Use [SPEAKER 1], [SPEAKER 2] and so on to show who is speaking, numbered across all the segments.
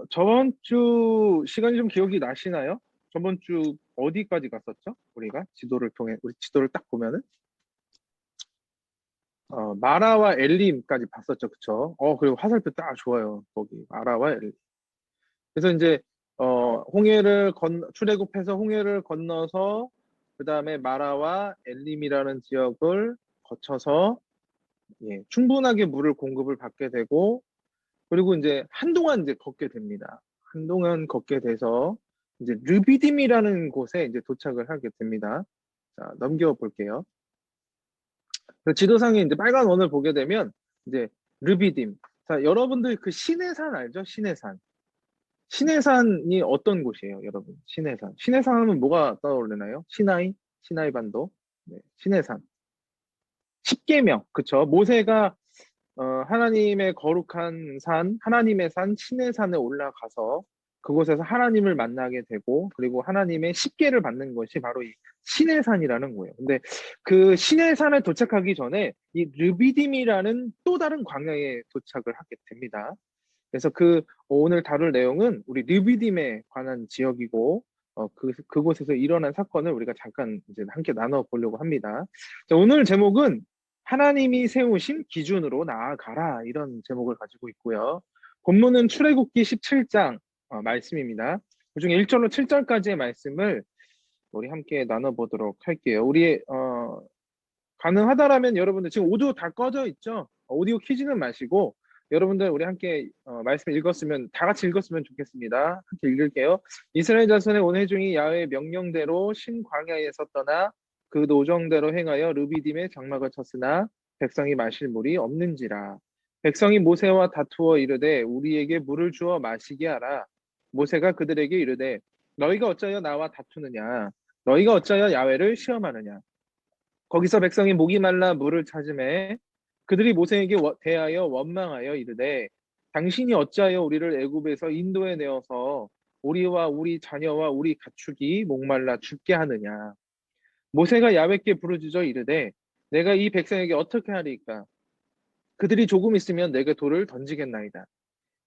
[SPEAKER 1] 저번 주 시간이 좀 기억이 나시나요? 저번 주 어디까지 갔었죠? 우리가 지도를 통해 우리 지도를 딱 보면은 마라와 엘림까지 봤었죠, 그쵸? 그리고 화살표 딱 좋아요, 거기 마라와 엘림. 그래서 이제 홍해를 출애굽해서 홍해를 건너서 그 다음에 마라와 엘림이라는 지역을 거쳐서 예, 충분하게 물을 공급을 받게 되고 그리고 이제 한동안 이제 걷게 됩니다. 한동안 걷게 돼서 이제 르비딤이라는 곳에 이제 도착을 하게 됩니다. 자, 넘겨볼게요. 그 지도상에 이제 빨간 원을 보게 되면 이제 르비딤. 자, 여러분들 그 시내산 알죠? 시내산. 시내산이 어떤 곳이에요, 여러분? 시내산. 시내산 하면 뭐가 떠오르나요? 시나이? 시나이 반도. 네, 시내산. 십계명, 그쵸? 모세가 하나님의 거룩한 산, 하나님의 산, 신의 산에 올라가서 그곳에서 하나님을 만나게 되고, 그리고 하나님의 십계를 받는 것이 바로 이 신의 산이라는 거예요. 근데 그 신의 산에 도착하기 전에 이 르비딤이라는 또 다른 광야에 도착을 하게 됩니다. 그래서 오늘 다룰 내용은 우리 르비딤에 관한 지역이고, 그곳에서 일어난 사건을 우리가 잠깐 이제 함께 나눠보려고 합니다. 자, 오늘 제목은 하나님이 세우신 기준으로 나아가라 이런 제목을 가지고 있고요. 본문은 출애굽기 17장 말씀입니다. 그중에 1절로 7절까지의 말씀을 우리 함께 나눠보도록 할게요. 가능하다라면 여러분들 지금 오디오 다 꺼져 있죠? 오디오 켜지는 마시고 여러분들 우리 함께 말씀 읽었으면 다 같이 읽었으면 좋겠습니다. 함께 읽을게요. 이스라엘 자손의 온 회중이 야훼의 명령대로 신광야에서 떠나 그 노정대로 행하여 르비딤에 장막을 쳤으나 백성이 마실 물이 없는지라. 백성이 모세와 다투어 이르되 우리에게 물을 주어 마시게 하라. 모세가 그들에게 이르되 너희가 어찌하여 나와 다투느냐? 너희가 어찌하여 야훼를 시험하느냐? 거기서 백성이 목이 말라 물을 찾음에 그들이 모세에게 대하여 원망하여 이르되 당신이 어찌하여 우리를 애굽에서 인도에 내어서 우리와 우리 자녀와 우리 가축이 목말라 죽게 하느냐. 모세가 야훼께 부르짖어 이르되 내가 이 백성에게 어떻게 하리까. 그들이 조금 있으면 내게 돌을 던지겠나이다.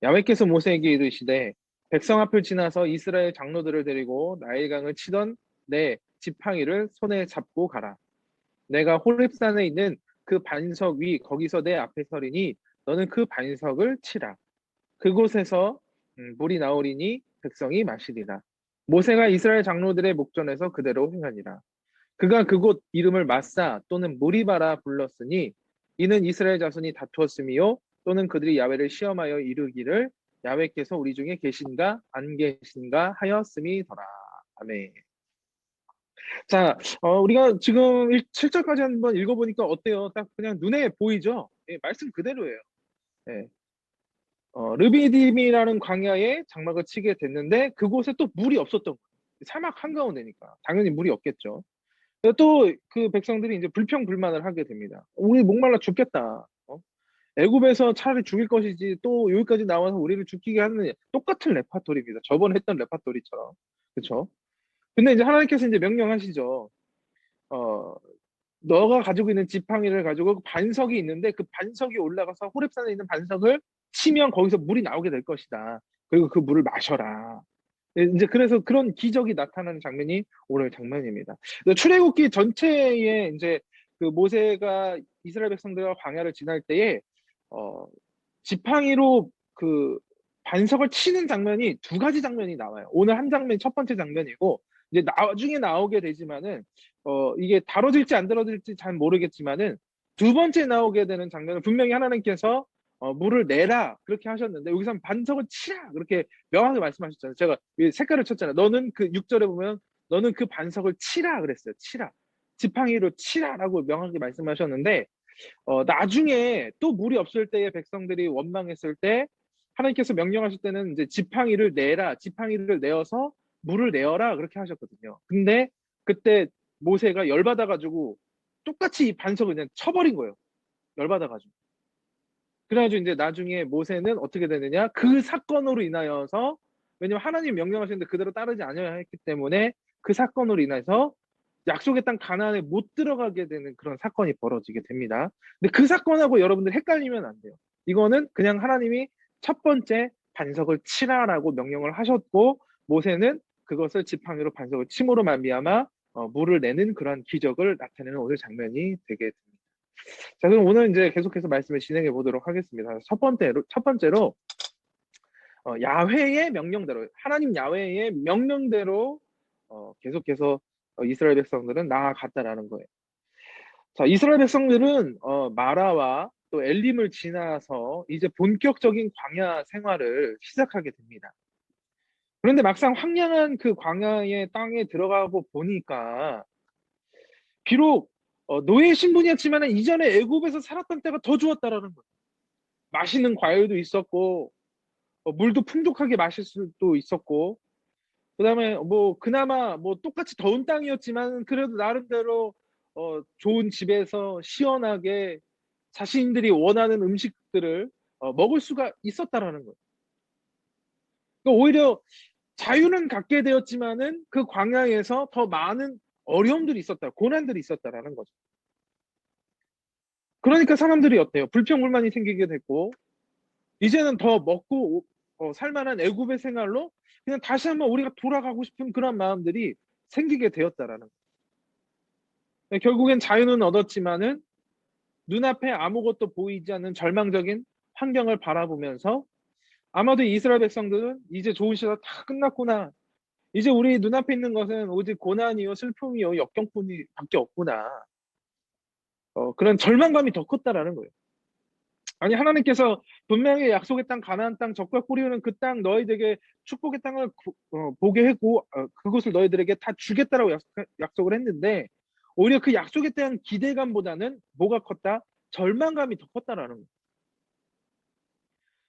[SPEAKER 1] 야훼께서 모세에게 이르시되 백성 앞을 지나서 이스라엘 장로들을 데리고 나일강을 치던 내 지팡이를 손에 잡고 가라. 내가 호렙산에 있는 그 반석 위 거기서 내 앞에 서리니 너는 그 반석을 치라. 그곳에서 물이 나오리니 백성이 마시리라. 모세가 이스라엘 장로들의 목전에서 그대로 행하니라. 그가 그곳 이름을 마사 또는 무리바라 불렀으니 이는 이스라엘 자손이 다투었음이요 또는 그들이 야훼를 시험하여 이르기를 야훼께서 우리 중에 계신가 안 계신가 하였음이더라. 아멘. 자, 우리가 지금 7절까지 한번 읽어보니까 어때요? 딱 그냥 눈에 보이죠? 예, 말씀 그대로예요. 예. 르비딤이라는 광야에 장막을 치게 됐는데 그곳에 또 물이 없었던 거예요. 사막 한가운데니까 당연히 물이 없겠죠. 또 그 백성들이 이제 불평불만을 하게 됩니다. 우리 목말라 죽겠다. 애굽에서 차라리 죽일 것이지 또 여기까지 나와서 우리를 죽이게 하는 똑같은 레파토리입니다. 저번에 했던 레파토리처럼. 그렇죠? 근데 이제 하나님께서 이제 명령하시죠. 어, 너가 가지고 있는 지팡이를 가지고 그 반석이 있는데 그 반석이 올라가서 호렙산에 있는 반석을 치면 거기서 물이 나오게 될 것이다. 그리고 그 물을 마셔라. 예, 이제 그래서 그런 기적이 나타나는 장면이 오늘 장면입니다. 출애굽기 전체에 이제 그 모세가 이스라엘 백성들과 광야를 지날 때에 어, 지팡이로 그 반석을 치는 장면이 두 가지 장면이 나와요. 오늘 한 장면이 첫 번째 장면이고 이제 나중에 나오게 되지만은 이게 다뤄질지 안 다뤄질지 잘 모르겠지만은 두 번째 나오게 되는 장면은 분명히 하나님께서 물을 내라 그렇게 하셨는데 여기서 반석을 치라 그렇게 명확히 말씀하셨잖아요. 제가 색깔을 쳤잖아요. 너는 그 6절에 보면 너는 그 반석을 치라 그랬어요. 치라. 지팡이로 치라라고 명확히 말씀하셨는데 나중에 또 물이 없을 때에 백성들이 원망했을 때 하나님께서 명령하실 때는 이제 지팡이를 내라, 지팡이를 내어서 물을 내어라 그렇게 하셨거든요. 근데 그때 모세가 열받아가지고 똑같이 이 반석을 그냥 쳐버린 거예요. 열받아가지고. 그래가지고 이제 나중에 모세는 어떻게 되느냐? 그 사건으로 인하여서 왜냐면 하나님 명령하시는데 그대로 따르지 않아야 했기 때문에 그 사건으로 인해서 약속의 땅 가나안에 못 들어가게 되는 그런 사건이 벌어지게 됩니다. 근데 그 사건하고 여러분들 헷갈리면 안 돼요. 이거는 그냥 하나님이 첫 번째 반석을 치라라고 명령을 하셨고, 모세는 그것을 지팡이로 반석을 침으로 말미암아 물을 내는 그런 기적을 나타내는 오늘 장면이 되게 됩니다. 자, 그럼 오늘 이제 계속해서 말씀을 진행해 보도록 하겠습니다. 첫 번째로 야훼의 명령대로, 하나님 야훼의 명령대로 계속해서 이스라엘 백성들은 나아갔다라는 거예요. 자, 이스라엘 백성들은 마라와 또 엘림을 지나서 이제 본격적인 광야 생활을 시작하게 됩니다. 그런데 막상 황량한 그 광야의 땅에 들어가고 보니까 비록 노예 신분이었지만 이전에 애굽에서 살았던 때가 더 좋았다라는 거예요. 맛있는 과일도 있었고 물도 풍족하게 마실 수도 있었고, 그다음에 뭐 그나마 뭐 똑같이 더운 땅이었지만 그래도 나름대로 좋은 집에서 시원하게 자신들이 원하는 음식들을 먹을 수가 있었다라는 거예요. 그러니까 오히려 자유는 갖게 되었지만은 그 광야에서 더 많은 어려움들이 있었다, 고난들이 있었다라는 거죠. 그러니까 사람들이 어때요? 불평불만이 생기게 됐고, 이제는 더 먹고 살만한 애굽의 생활로 그냥 다시 한번 우리가 돌아가고 싶은 그런 마음들이 생기게 되었다라는 거예요. 결국엔 자유는 얻었지만은 눈앞에 아무것도 보이지 않는 절망적인 환경을 바라보면서 아마도 이스라엘 백성들은 이제 좋은 시대가 다 끝났구나. 이제 우리 눈앞에 있는 것은 오직 고난이요, 슬픔이요, 역경뿐이 밖에 없구나. 그런 절망감이 더 컸다라는 거예요. 아니, 하나님께서 분명히 약속의 땅, 가나안 땅, 적과 꿀이오는 그 땅 너희들에게 축복의 땅을 보게 하고 그것을 너희들에게 다 주겠다라고 약속을 했는데, 오히려 그 약속에 대한 기대감보다는 뭐가 컸다? 절망감이 더 컸다라는 거예요.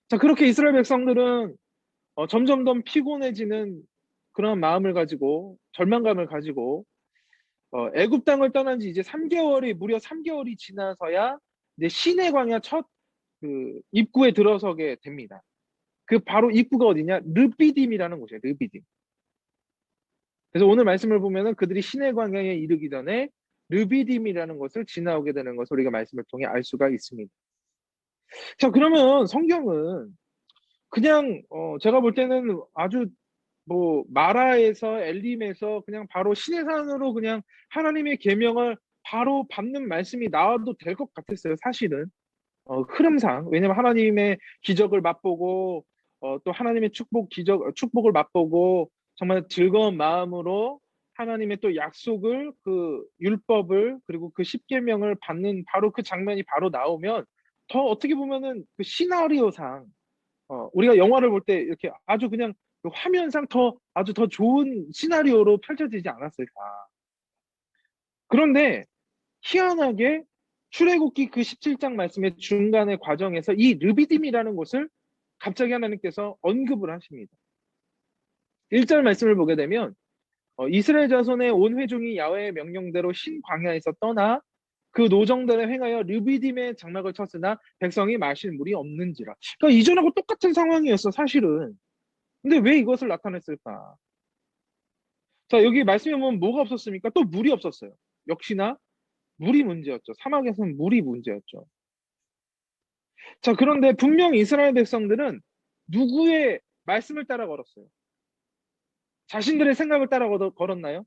[SPEAKER 1] 자, 그렇게 이스라엘 백성들은 점점 더 피곤해지는 그런 마음을 가지고, 절망감을 가지고 애굽 땅을 떠난 지 이제 무려 3개월이 지나서야 이제 시내 광야 첫 그 입구에 들어서게 됩니다. 그 바로 입구가 어디냐? 르비딤이라는 곳이에요. 르비딤. 그래서 오늘 말씀을 보면은 그들이 시내 광야에 이르기 전에 르비딤이라는 곳을 지나오게 되는 것을 우리가 말씀을 통해 알 수가 있습니다. 자, 그러면 성경은 그냥 제가 볼 때는 아주 뭐 마라에서 엘림에서 그냥 바로 시내산으로 그냥 하나님의 계명을 바로 밟는 말씀이 나와도 될 것 같았어요. 사실은 흐름상. 왜냐면 하나님의 기적을 맛보고 또 하나님의 축복을 맛보고 정말 즐거운 마음으로 하나님의 또 약속을, 그 율법을, 그리고 그 십계명을 받는 바로 그 장면이 바로 나오면 더 어떻게 보면은 그 시나리오상 우리가 영화를 볼 때 이렇게 아주 그냥 그 화면상 아주 더 좋은 시나리오로 펼쳐지지 않았을까. 그런데 희한하게 출애굽기 그 17장 말씀의 중간의 과정에서 이 르비딤이라는 곳을 갑자기 하나님께서 언급을 하십니다. 1절 말씀을 보게 되면 이스라엘 자손의 온 회중이 야훼의 명령대로 신 광야에서 떠나 그 노정대로 행하여 르비딤의 장막을 쳤으나 백성이 마실 물이 없는지라. 그러니까 이전하고 똑같은 상황이었어 사실은. 근데 왜 이것을 나타냈을까? 자, 여기 말씀해 보면 뭐가 없었습니까? 또 물이 없었어요. 역시나 물이 문제였죠. 사막에서는 물이 문제였죠. 자, 그런데 분명 이스라엘 백성들은 누구의 말씀을 따라 걸었어요? 자신들의 생각을 따라 걸었나요?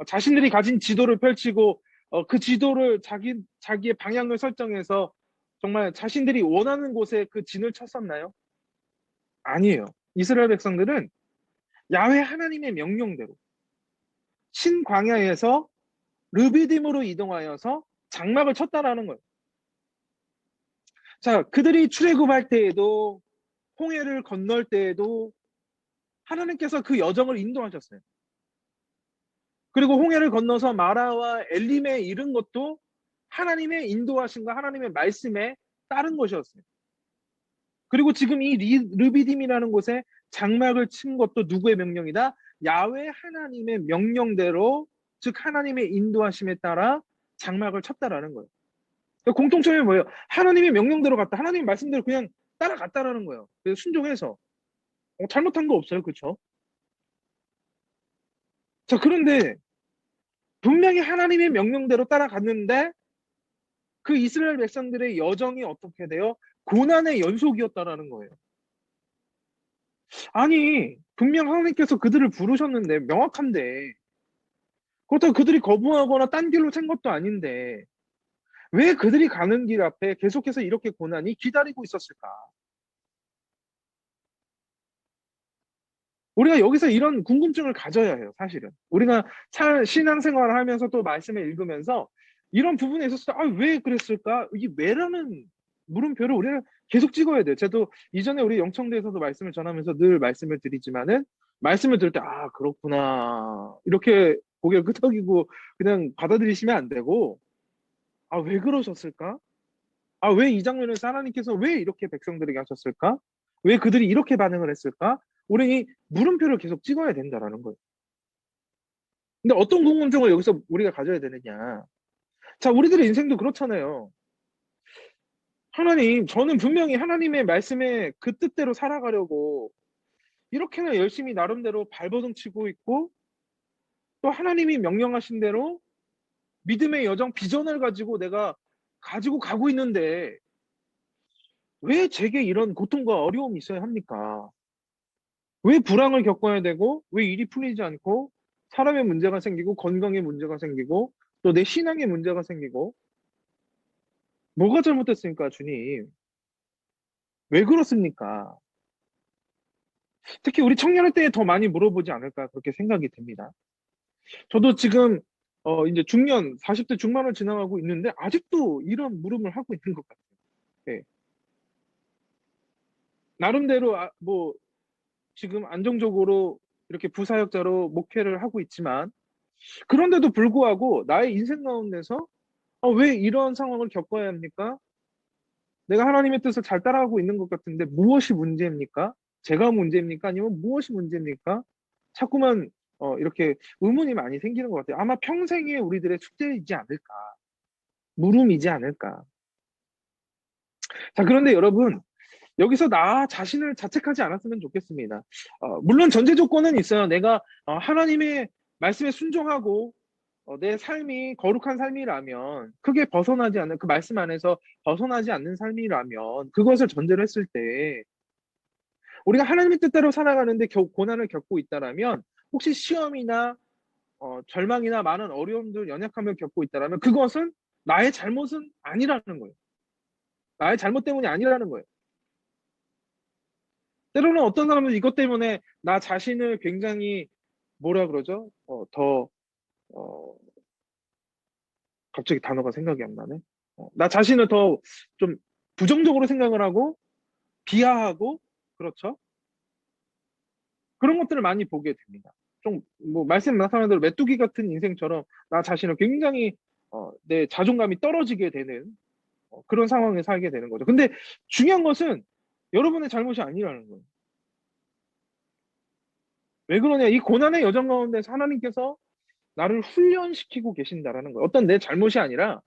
[SPEAKER 1] 자신들이 가진 지도를 펼치고 그 지도를 자기의 방향을 설정해서 정말 자신들이 원하는 곳에 그 진을 쳤었나요? 아니에요. 이스라엘 백성들은 야훼 하나님의 명령대로 신광야에서 르비딤으로 이동하여서 장막을 쳤다라는 거예요. 자, 그들이 출애굽할 때에도 홍해를 건널 때에도 하나님께서 그 여정을 인도하셨어요. 그리고 홍해를 건너서 마라와 엘림에 이른 것도 하나님의 인도하심과 하나님의 말씀에 따른 것이었어요. 그리고 지금 이 르비딤이라는 곳에 장막을 친 것도 누구의 명령이다? 야훼 하나님의 명령대로, 즉 하나님의 인도하심에 따라 장막을 쳤다라는 거예요. 그러니까 공통점이 뭐예요? 하나님의 명령대로 갔다. 하나님의 말씀대로 그냥 따라갔다라는 거예요. 그래서 순종해서. 잘못한 거 없어요. 그렇죠? 자, 그런데 분명히 하나님의 명령대로 따라갔는데 그 이스라엘 백성들의 여정이 어떻게 돼요? 고난의 연속이었다라는 거예요. 아니, 분명 하나님께서 그들을 부르셨는데, 명확한데, 그렇다고 그들이 거부하거나 딴 길로 샌 것도 아닌데, 왜 그들이 가는 길 앞에 계속해서 이렇게 고난이 기다리고 있었을까? 우리가 여기서 이런 궁금증을 가져야 해요, 사실은. 우리가 신앙생활을 하면서 또 말씀을 읽으면서 이런 부분에 있어서, 왜 그랬을까? 이 왜라는 물음표를 우리는 계속 찍어야 돼요. 저도 이전에 우리 영청대에서도 말씀을 전하면서 늘 말씀을 드리지만은, 말씀을 들을 때, 그렇구나. 이렇게 고개를 끄덕이고 그냥 받아들이시면 안 되고, 왜 그러셨을까? 왜 이 장면에서 하나님께서 왜 이렇게 백성들에게 하셨을까? 왜 그들이 이렇게 반응을 했을까? 우리는 이 물음표를 계속 찍어야 된다라는 거예요. 근데 어떤 궁금증을 여기서 우리가 가져야 되느냐? 자, 우리들의 인생도 그렇잖아요. 하나님, 저는 분명히 하나님의 말씀에 그 뜻대로 살아가려고 이렇게나 열심히 나름대로 발버둥 치고 있고, 또 하나님이 명령하신 대로 믿음의 여정, 비전을 가지고 내가 가지고 가고 있는데, 왜 제게 이런 고통과 어려움이 있어야 합니까? 왜 불황을 겪어야 되고, 왜 일이 풀리지 않고, 사람의 문제가 생기고, 건강에 문제가 생기고, 또 내 신앙에 문제가 생기고, 뭐가 잘못됐습니까, 주님? 왜 그렇습니까? 특히 우리 청년의 때에 더 많이 물어보지 않을까, 그렇게 생각이 됩니다. 저도 지금, 이제 중년, 40대 중반을 지나가고 있는데, 아직도 이런 물음을 하고 있는 것 같아요. 예. 나름대로, 지금 안정적으로 이렇게 부사역자로 목회를 하고 있지만, 그런데도 불구하고 나의 인생 가운데서 왜 이런 상황을 겪어야 합니까? 내가 하나님의 뜻을 잘 따라가고 있는 것 같은데 무엇이 문제입니까? 제가 문제입니까? 아니면 무엇이 문제입니까? 자꾸만 이렇게 의문이 많이 생기는 것 같아요. 아마 평생의 우리들의 숙제이지 않을까. 물음이지 않을까. 자, 그런데 여러분, 여기서 나 자신을 자책하지 않았으면 좋겠습니다. 물론 전제 조건은 있어요. 내가 하나님의 말씀에 순종하고 내 삶이 거룩한 삶이라면, 크게 벗어나지 않는, 그 말씀 안에서 벗어나지 않는 삶이라면, 그것을 전제로 했을 때, 우리가 하나님의 뜻대로 살아가는데 고난을 겪고 있다라면, 혹시 시험이나 절망이나 많은 어려움들, 연약함을 겪고 있다라면, 그것은 나의 잘못은 아니라는 거예요. 나의 잘못 때문이 아니라는 거예요. 때로는 어떤 사람은 이것 때문에 나 자신을 굉장히, 뭐라 그러죠? 어, 갑자기 단어가 생각이 안 나네. 나 자신을 더 좀 부정적으로 생각을 하고 비하하고, 그렇죠? 그런 것들을 많이 보게 됩니다. 좀 뭐 말씀 나타난 대로 메뚜기 같은 인생처럼 나 자신을 굉장히 내 자존감이 떨어지게 되는 그런 상황에 살게 되는 거죠. 근데 중요한 것은 여러분의 잘못이 아니라는 거예요. 왜 그러냐? 이 고난의 여정 가운데서 하나님께서 나를 훈련시키고 계신다라는 거예요. 어떤 내 잘못이 아니라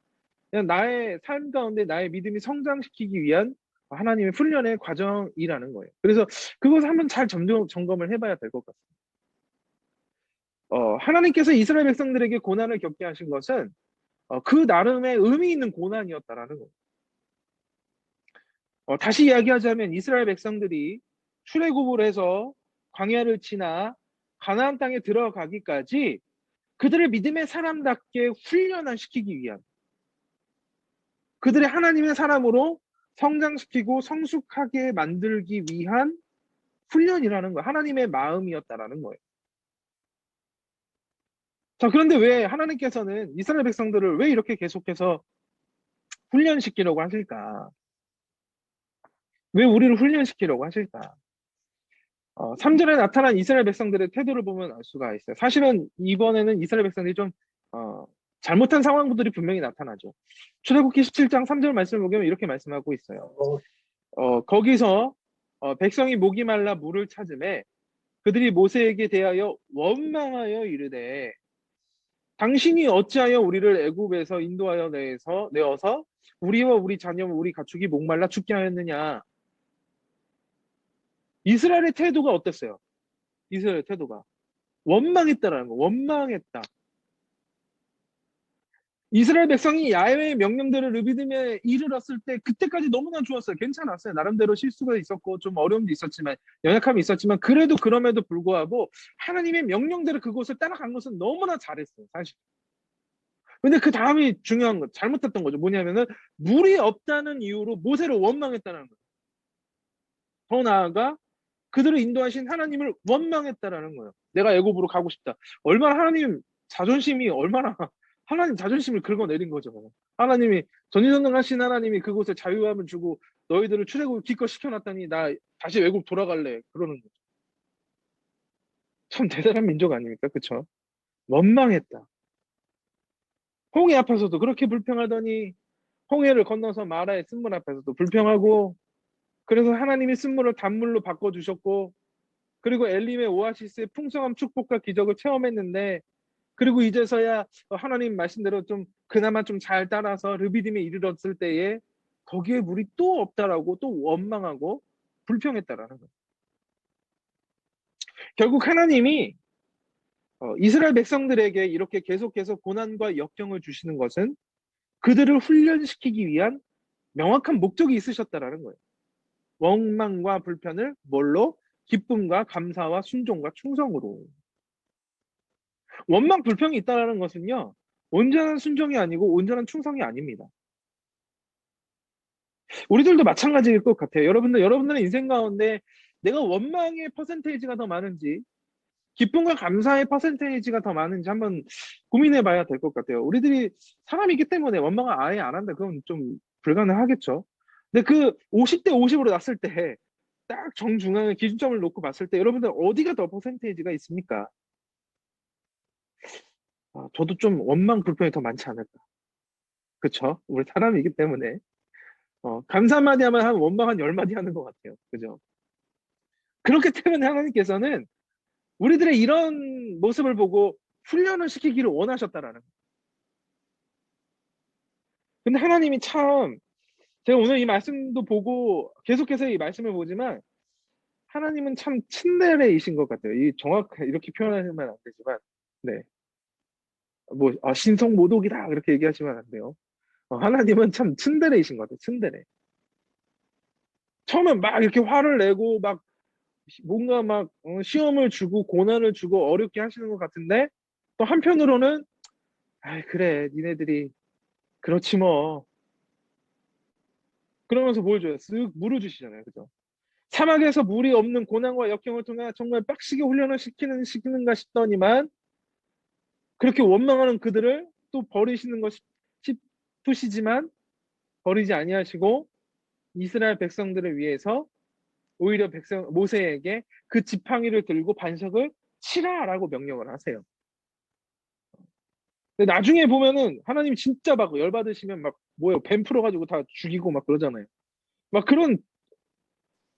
[SPEAKER 1] 그냥 나의 삶 가운데 나의 믿음이 성장시키기 위한 하나님의 훈련의 과정이라는 거예요. 그래서 그것을 한번 잘 점검을 해봐야 될 것 같습니다. 하나님께서 이스라엘 백성들에게 고난을 겪게 하신 것은 그 나름의 의미 있는 고난이었다라는 거예요. 다시 이야기하자면 이스라엘 백성들이 출애굽을 해서 광야를 지나 가나안 땅에 들어가기까지 그들을 믿음의 사람답게 훈련을 시키기 위한, 그들의 하나님의 사람으로 성장시키고 성숙하게 만들기 위한 훈련이라는 거, 하나님의 마음이었다라는 거예요. 자, 그런데 왜 하나님께서는 이스라엘 백성들을 왜 이렇게 계속해서 훈련시키려고 하실까? 왜 우리를 훈련시키려고 하실까? 3절에 나타난 이스라엘 백성들의 태도를 보면 알 수가 있어요. 사실은 이번에는 이스라엘 백성들이 좀 잘못한 상황들이 분명히 나타나죠. 출애굽기 17장 3절 말씀을 보면 이렇게 말씀하고 있어요. 거기서 백성이 목이 말라 물을 찾음에 그들이 모세에게 대하여 원망하여 이르되 당신이 어찌하여 우리를 애굽에서 인도하여 내어서 우리와 우리 자녀와 우리 가축이 목말라 죽게 하였느냐. 이스라엘의 태도가 어땠어요? 이스라엘의 태도가 원망했다라는 거. 원망했다. 이스라엘 백성이 야훼의 명령대로 르비딤에 이르렀을 때 그때까지 너무나 좋았어요. 괜찮았어요. 나름대로 실수가 있었고 좀 어려움도 있었지만 연약함이 있었지만 그래도 그럼에도 불구하고 하나님의 명령대로 그곳을 따라간 것은 너무나 잘했어요. 사실. 근데 그 다음이 중요한 거, 잘못했던 거죠. 뭐냐면은 물이 없다는 이유로 모세를 원망했다는 거예요. 더 나아가 그들을 인도하신 하나님을 원망했다라는 거예요. 내가 애굽으로 가고 싶다. 얼마나 하나님 자존심이 얼마나 하나님 자존심을 긁어내린 거죠. 하나님이 전지전능하신 하나님이 그곳에 자유함을 주고 너희들을 출애굽을 기껏 시켜놨더니 나 다시 외국 돌아갈래 그러는 거죠. 참 대단한 민족 아닙니까? 그쵸? 원망했다. 홍해 앞에서도 그렇게 불평하더니 홍해를 건너서 마라의 쓴물 앞에서도 불평하고 그래서 하나님이 쓴물을 단물로 바꿔주셨고 그리고 엘림의 오아시스의 풍성한 축복과 기적을 체험했는데 그리고 이제서야 하나님 말씀대로 좀 그나마 좀 잘 따라서 르비딤에 이르렀을 때에 거기에 물이 또 없다라고 또 원망하고 불평했다라는 거예요. 결국 하나님이 이스라엘 백성들에게 이렇게 계속해서 고난과 역경을 주시는 것은 그들을 훈련시키기 위한 명확한 목적이 있으셨다라는 거예요. 원망과 불편을 뭘로? 기쁨과 감사와 순종과 충성으로. 원망 불평이 있다는 것은요, 온전한 순종이 아니고 온전한 충성이 아닙니다. 우리들도 마찬가지일 것 같아요. 여러분들의 인생 가운데 내가 원망의 퍼센테이지가 더 많은지, 기쁨과 감사의 퍼센테이지가 더 많은지 한번 고민해 봐야 될 것 같아요. 우리들이 사람이기 때문에 원망을 아예 안 한다. 그건 좀 불가능하겠죠. 근데 그 50대 50으로 났을 때, 딱 정중앙에 기준점을 놓고 봤을 때 여러분들 어디가 더 퍼센테이지가 있습니까? 저도 좀 원망 불평이 더 많지 않을까. 그쵸? 우리 사람이기 때문에. 감사 한마디 하면 한 원망 한 10마디 하는 것 같아요. 그죠? 그렇기 때문에 하나님께서는 우리들의 이런 모습을 보고 훈련을 시키기를 원하셨다라는 거예요. 근데 하나님이 참, 제가 오늘 이 말씀도 보고 계속해서 이 말씀을 보지만 하나님은 참 츤데레이신 것 같아요. 이 정확하게 이렇게 표현하시면 안 되지만, 네. 뭐, 신성모독이다. 이렇게 얘기하시면 안 돼요. 하나님은 참 츤데레이신 것 같아요. 츤데레. 처음에 막 이렇게 화를 내고 막 뭔가 막 시험을 주고 고난을 주고 어렵게 하시는 것 같은데 또 한편으로는 아 그래 니네들이 그렇지 뭐 그러면서 뭘 줘요? 쓱 물을 주시잖아요. 그죠? 사막에서 물이 없는 고난과 역경을 통해 정말 빡시게 훈련을 시키는가 싶더니만 그렇게 원망하는 그들을 또 버리시는 것 싶으시지만 버리지 아니하시고 이스라엘 백성들을 위해서 오히려 모세에게 그 지팡이를 들고 반석을 치라라고 명령을 하세요. 근데 나중에 보면은 하나님 진짜 막 열받으시면 막 뭐예요? 뱀 풀어가지고 다 죽이고 막 그러잖아요. 막 그런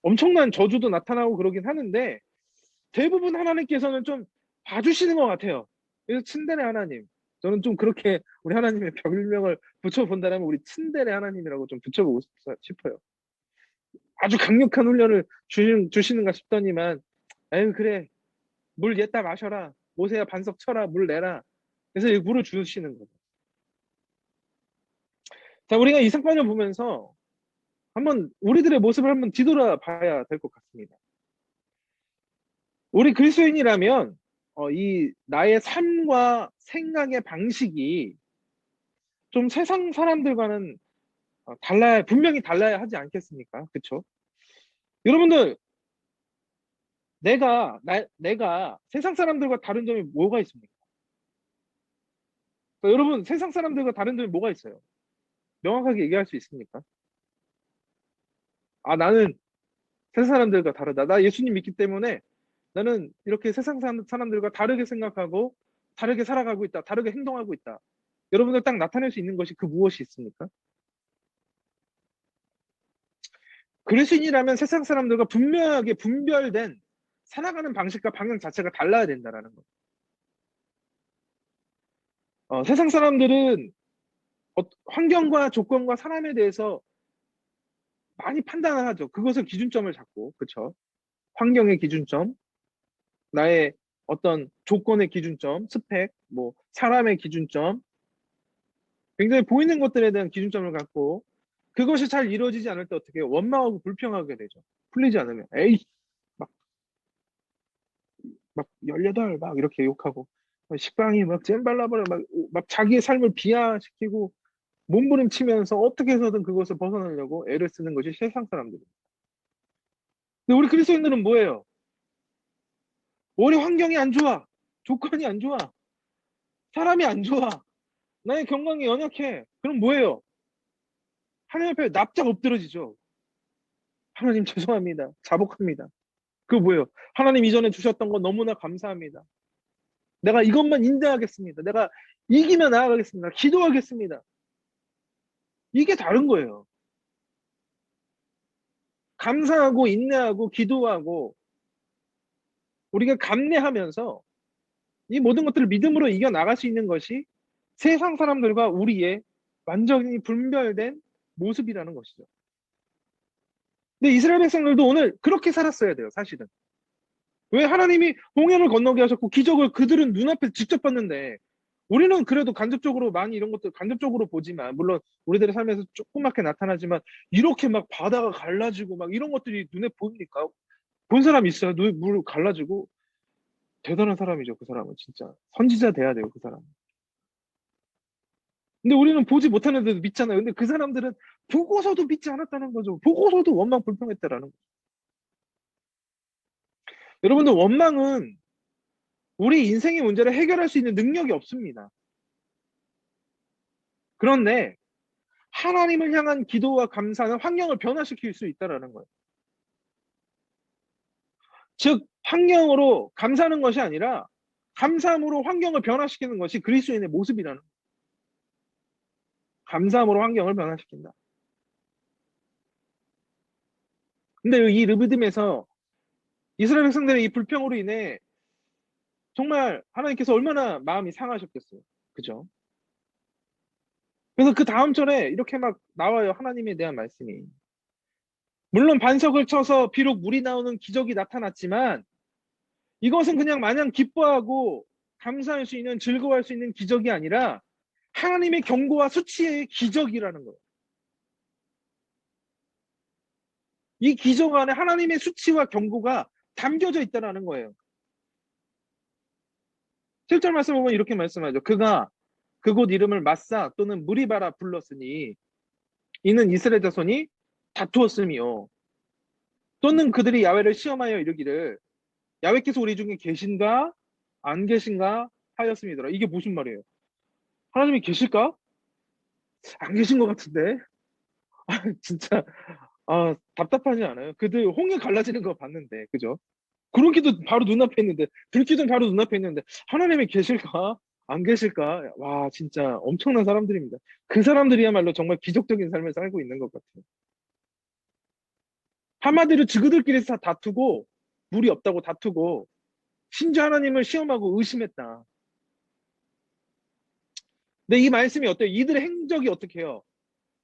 [SPEAKER 1] 엄청난 저주도 나타나고 그러긴 하는데 대부분 하나님께서는 좀 봐주시는 것 같아요. 그래서 친데레 하나님. 저는 좀 그렇게 우리 하나님의 별명을 붙여본다면 우리 친데레 하나님이라고 좀 붙여보고 싶어요. 아주 강력한 훈련을 주시는가 싶더니만 에휴 그래 물 옛다 마셔라. 모세야 반석 쳐라. 물 내라. 그래서 이 물을 주시는 거죠. 자, 우리가 이 사건을 보면서 한번 우리들의 모습을 한번 뒤돌아 봐야 될 것 같습니다. 우리 그리스도인이라면 이 나의 삶과 생각의 방식이 좀 세상 사람들과는 분명히 달라야 하지 않겠습니까? 그렇죠? 여러분들 내가 세상 사람들과 다른 점이 뭐가 있습니까? 여러분 세상 사람들과 다른 점이 뭐가 있어요? 명확하게 얘기할 수 있습니까? 나는 세상 사람들과 다르다. 나 예수님 믿기 때문에 나는 이렇게 세상 사람들과 다르게 생각하고 다르게 살아가고 있다. 다르게 행동하고 있다. 여러분들 딱 나타낼 수 있는 것이 그 무엇이 있습니까? 그리스인이라면 세상 사람들과 분명하게 분별된 살아가는 방식과 방향 자체가 달라야 된다라는 거예요. 세상 사람들은 환경과 조건과 사람에 대해서 많이 판단을 하죠. 그것을 기준점을 잡고, 그렇죠? 환경의 기준점, 나의 어떤 조건의 기준점, 스펙, 뭐 사람의 기준점, 굉장히 보이는 것들에 대한 기준점을 갖고 그것이 잘 이루어지지 않을 때 어떻게 해요? 원망하고 불평하게 되죠. 풀리지 않으면 에이 막, 막 18 막 이렇게 욕하고 식빵이 막 잼발라버려 막 자기의 삶을 비하시키고 몸부림치면서 어떻게 해서든 그것을 벗어나려고 애를 쓰는 것이 세상 사람들입니다. 근데 우리 그리스도인들은 뭐예요? 우리 환경이 안 좋아. 조건이 안 좋아. 사람이 안 좋아. 나의 건강이 연약해. 그럼 뭐예요? 하나님 앞에 납작 엎드러지죠. 하나님 죄송합니다. 자복합니다. 그거 뭐예요? 하나님 이전에 주셨던 거 너무나 감사합니다. 내가 이것만 인정하겠습니다. 내가 이기면 나아가겠습니다. 기도하겠습니다. 이게 다른 거예요. 감사하고 인내하고 기도하고 우리가 감내하면서 이 모든 것들을 믿음으로 이겨 나갈 수 있는 것이 세상 사람들과 우리의 완전히 분별된 모습이라는 것이죠. 근데 이스라엘 백성들도 오늘 그렇게 살았어야 돼요, 사실은. 왜 하나님이 홍해를 건너게 하셨고 기적을 그들은 눈앞에 직접 봤는데 우리는 그래도 간접적으로 많이 이런 것들 간접적으로 보지만 물론 우리들의 삶에서 조그맣게 나타나지만 이렇게 막 바다가 갈라지고 막 이런 것들이 눈에 보입니까? 본 사람 있어요? 물 갈라지고 대단한 사람이죠, 그 사람은 진짜 선지자 돼야 돼요, 그 사람. 근데 우리는 보지 못하는데도 믿잖아요. 근데 그 사람들은 보고서도 믿지 않았다는 거죠. 보고서도 원망 불평했다라는 거죠. 여러분들 원망은 우리 인생의 문제를 해결할 수 있는 능력이 없습니다. 그런데 하나님을 향한 기도와 감사는 환경을 변화시킬 수 있다라는 거예요. 즉 환경으로 감사하는 것이 아니라 감사함으로 환경을 변화시키는 것이 그리스도인의 모습이라는 거예요. 감사함으로 환경을 변화시킨다. 근데 이 르비딤에서 이스라엘 백성들의 이 불평으로 인해 정말 하나님께서 얼마나 마음이 상하셨겠어요. 그죠? 그래서 그 다음 절에 이렇게 막 나와요. 하나님에 대한 말씀이. 물론 반석을 쳐서 비록 물이 나오는 기적이 나타났지만 이것은 그냥 마냥 기뻐하고 감사할 수 있는 즐거워할 수 있는 기적이 아니라 하나님의 경고와 수치의 기적이라는 거예요. 이 기적 안에 하나님의 수치와 경고가 담겨져 있다는 거예요. 7절 말씀 보면 이렇게 말씀하죠. 그가 그곳 이름을 마사 또는 무리바라 불렀으니 이는 이스라엘 자손이 다투었음이요. 또는 그들이 야훼를 시험하여 이르기를 야훼께서 우리 중에 계신가 안 계신가 하였음이더라. 이게 무슨 말이에요? 하나님이 계실까? 안 계신 것 같은데. 진짜 답답하지 않아요? 그들 홍해 갈라지는 거 봤는데, 그죠? 구름기도 바로 눈앞에 있는데, 불기둥 바로 눈앞에 있는데, 하나님이 계실까? 안 계실까? 와, 진짜 엄청난 사람들입니다. 그 사람들이야말로 정말 기적적인 삶을 살고 있는 것 같아요. 한마디로 지그들끼리 다 다투고, 물이 없다고 다투고, 심지어 하나님을 시험하고 의심했다. 근데 이 말씀이 어때요? 이들의 행적이 어떻게 해요?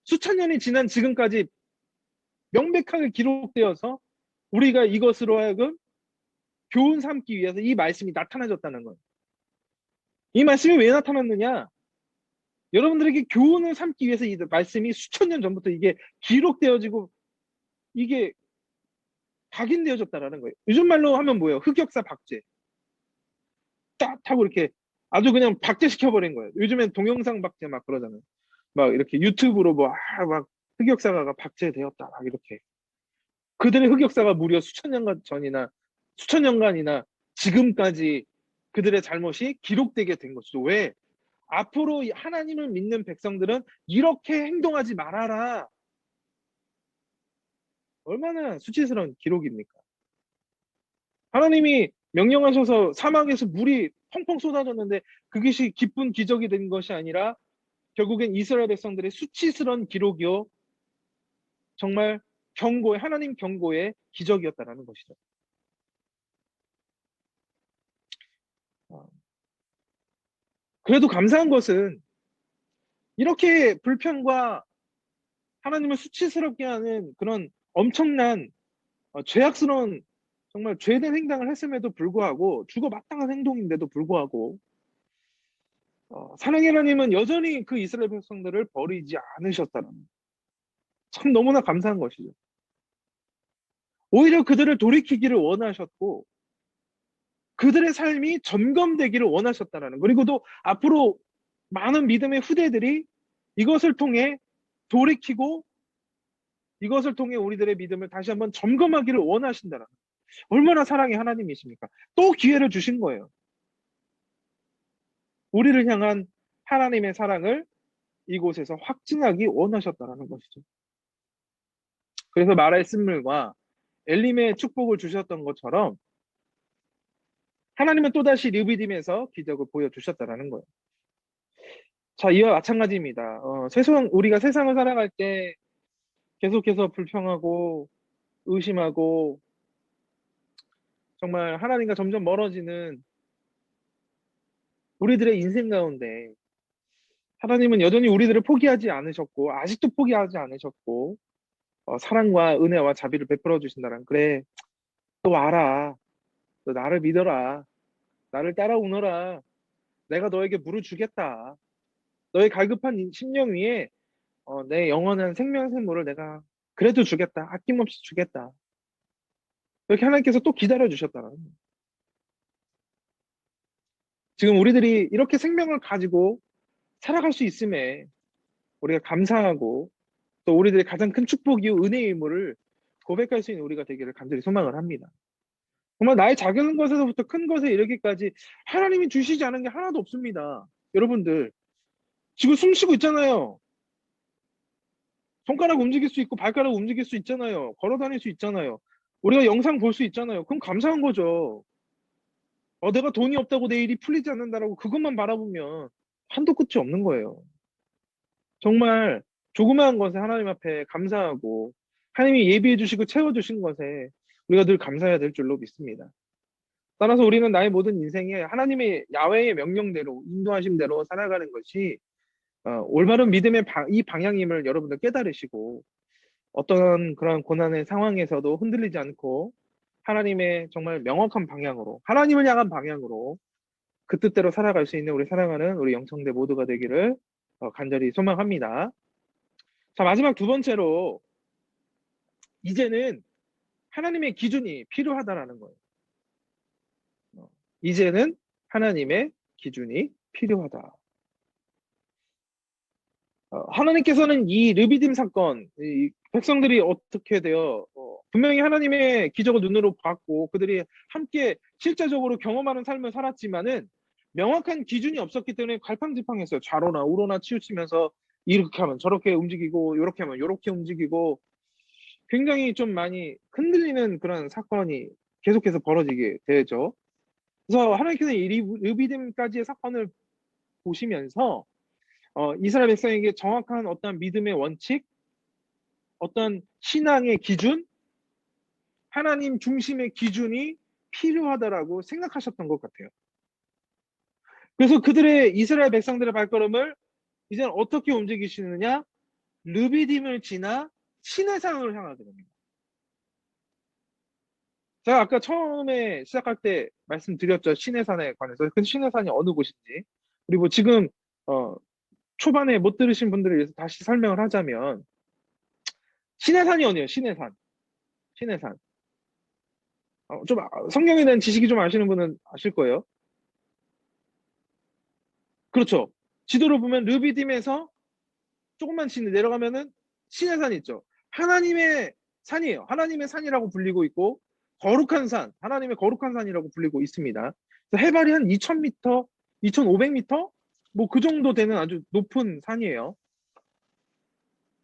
[SPEAKER 1] 수천 년이 지난 지금까지 명백하게 기록되어서 우리가 이것으로 하여금 교훈 삼기 위해서 이 말씀이 나타나졌다는 거예요. 이 말씀이 왜 나타났느냐? 여러분들에게 교훈을 삼기 위해서 이 말씀이 수천 년 전부터 이게 기록되어지고 이게 각인되어졌다라는 거예요. 요즘 말로 하면 뭐예요? 흑역사 박제. 딱 하고 이렇게 아주 그냥 박제시켜버린 거예요. 요즘엔 동영상 박제 막 그러잖아요. 막 이렇게 유튜브로 막 흑역사가 박제되었다. 막 이렇게. 그들의 흑역사가 무려 수천 년간 전이나 수천 년간이나 지금까지 그들의 잘못이 기록되게 된 것이죠. 왜? 앞으로 하나님을 믿는 백성들은 이렇게 행동하지 말아라. 얼마나 수치스러운 기록입니까? 하나님이 명령하셔서 사막에서 물이 펑펑 쏟아졌는데 그것이 기쁜 기적이 된 것이 아니라 결국엔 이스라엘 백성들의 수치스러운 기록이요. 정말 하나님 경고의 기적이었다라는 것이죠. 그래도 감사한 것은 이렇게 불평과 하나님을 수치스럽게 하는 그런 엄청난 죄악스러운 정말 죄된 행동을 했음에도 불구하고 죽어 마땅한 행동인데도 불구하고 사랑의 하나님은 여전히 그 이스라엘 백성들을 버리지 않으셨다는, 참 너무나 감사한 것이죠. 오히려 그들을 돌이키기를 원하셨고 그들의 삶이 점검되기를 원하셨다는, 그리고 또 앞으로 많은 믿음의 후대들이 이것을 통해 돌이키고 이것을 통해 우리들의 믿음을 다시 한번 점검하기를 원하신다는, 얼마나 사랑의 하나님이십니까? 또 기회를 주신 거예요. 우리를 향한 하나님의 사랑을 이곳에서 확증하기 원하셨다는 것이죠. 그래서 마라의 쓴물과 엘림의 축복을 주셨던 것처럼 하나님은 또다시 르비딤에서 기적을 보여주셨다는 거예요. 자, 이와 마찬가지입니다. 우리가 세상을 살아갈 때 계속해서 불평하고 의심하고 정말 하나님과 점점 멀어지는 우리들의 인생 가운데 하나님은 여전히 우리들을 포기하지 않으셨고 아직도 포기하지 않으셨고 사랑과 은혜와 자비를 베풀어 주신다는, 그래, 또 와라, 너 나를 믿어라, 나를 따라오너라, 내가 너에게 물을 주겠다, 너의 갈급한 심령 위에 내 영원한 생명샘물을 내가 그래도 주겠다, 아낌없이 주겠다, 이렇게 하나님께서 또 기다려 주셨다는, 지금 우리들이 이렇게 생명을 가지고 살아갈 수 있음에 우리가 감사하고 또 우리들의 가장 큰 축복이요 은혜의 의무를 고백할 수 있는 우리가 되기를 간절히 소망을 합니다. 정말 나의 작은 것에서부터 큰 것에 이르기까지 하나님이 주시지 않은 게 하나도 없습니다. 여러분들 지금 숨 쉬고 있잖아요. 손가락 움직일 수 있고 발가락 움직일 수 있잖아요. 걸어 다닐 수 있잖아요. 우리가 영상 볼 수 있잖아요. 그럼 감사한 거죠. 내가 돈이 없다고 내 일이 풀리지 않는다라고 그것만 바라보면 한도 끝이 없는 거예요. 정말 조그마한 것에 하나님 앞에 감사하고 하나님이 예비해 주시고 채워 주신 것에 우리가 늘 감사해야 될 줄로 믿습니다. 따라서 우리는 나의 모든 인생에 하나님의 야훼의 명령대로 인도하심대로 살아가는 것이 올바른 믿음의 이 방향임을 여러분들 깨달으시고 어떤 그런 고난의 상황에서도 흔들리지 않고 하나님의 정말 명확한 방향으로, 하나님을 향한 방향으로 그 뜻대로 살아갈 수 있는 우리 사랑하는 우리 영성대 모두가 되기를 간절히 소망합니다. 자, 마지막 두 번째로 이제는 하나님의 기준이 필요하다라는 거예요. 이제는 하나님의 기준이 필요하다. 하나님께서는 이 르비딤 사건, 이 백성들이 어떻게 되어 분명히 하나님의 기적을 눈으로 봤고 그들이 함께 실제적으로 경험하는 삶을 살았지만은 명확한 기준이 없었기 때문에 갈팡질팡했어요. 좌로나 우로나 치우치면서 이렇게 하면 저렇게 움직이고 이렇게 하면 이렇게 움직이고 굉장히 좀 많이 흔들리는 그런 사건이 계속해서 벌어지게 되죠. 그래서 하나님께서 이 르비딤까지의 사건을 보시면서 이스라엘 백성에게 정확한 어떤 믿음의 원칙, 어떤 신앙의 기준, 하나님 중심의 기준이 필요하다라고 생각하셨던 것 같아요. 그래서 그들의 이스라엘 백성들의 발걸음을 이제는 어떻게 움직이시느냐? 르비딤을 지나 시내산으로 향하게 됩니다. 제가 아까 처음에 시작할 때 말씀드렸죠. 시내산에 관해서. 그 시내산이 어느 곳인지. 그리고 지금 초반에 못 들으신 분들을 위해서 다시 설명을 하자면 시내산이 어디예요? 시내산. 시내산. 좀 성경에 대한 지식이 좀 아시는 분은 아실 거예요. 그렇죠. 지도를 보면 르비딤에서 조금만 내려가면은 시내산이 있죠. 하나님의 산이에요. 하나님의 산이라고 불리고 있고 거룩한 산, 하나님의 거룩한 산이라고 불리고 있습니다. 해발이 한 2,000m, 2,500m? 뭐 그 정도 되는 아주 높은 산이에요.